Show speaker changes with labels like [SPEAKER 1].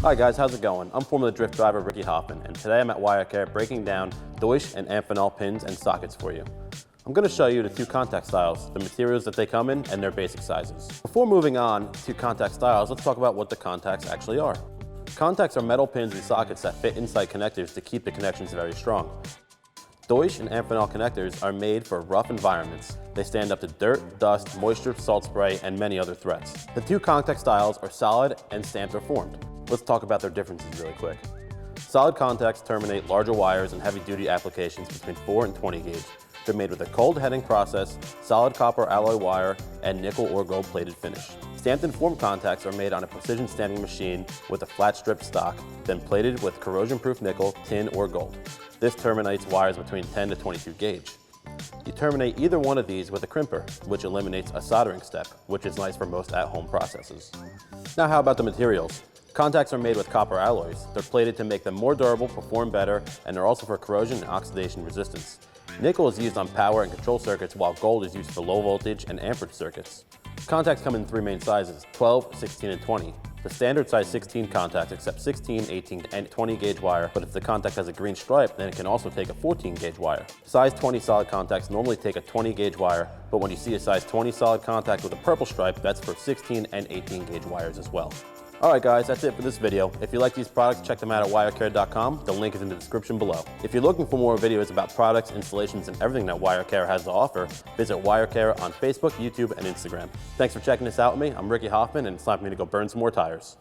[SPEAKER 1] Hi guys, how's it going? I'm Formula Drift driver Ricky Hofmann, and today I'm at WireCare breaking down Deutsch and Amphenol pins and sockets for you. I'm going to show you the two contact styles, the materials that they come in, and their basic sizes. Before moving on to contact styles, let's talk about what the contacts actually are. Contacts are metal pins and sockets that fit inside connectors to keep the connections very strong. Deutsch and Amphenol connectors are made for rough environments. They stand up to dirt, dust, moisture, salt spray, and many other threats. The two contact styles are solid and stamped or formed. Let's talk about their differences really quick. Solid contacts terminate larger wires in heavy-duty applications between 4 and 20 gauge. They're made with a cold heading process, solid copper alloy wire, and nickel or gold-plated finish. Stamped and formed contacts are made on a precision stamping machine with a flat strip stock, then plated with corrosion-proof nickel, tin, or gold. This terminates wires between 10 to 22 gauge. You terminate either one of these with a crimper, which eliminates a soldering step, which is nice for most at-home processes. Now how about the materials? Contacts are made with copper alloys. They're plated to make them more durable, perform better, and they're also for corrosion and oxidation resistance. Nickel is used on power and control circuits, while gold is used for low voltage and amperage circuits. Contacts come in three main sizes, 12, 16, and 20. The standard size 16 contacts accept 16, 18, and 20 gauge wire, but if the contact has a green stripe, then it can also take a 14 gauge wire. Size 20 solid contacts normally take a 20 gauge wire, but when you see a size 20 solid contact with a purple stripe, that's for 16 and 18 gauge wires as well. Alright guys, that's it for this video. If you like these products, check them out at WireCare.com. The link is in the description below. If you're looking for more videos about products, installations, and everything that WireCare has to offer, visit WireCare on Facebook, YouTube, and Instagram. Thanks for checking this out with me. I'm Ricky Hofmann, and it's time for me to go burn some more tires.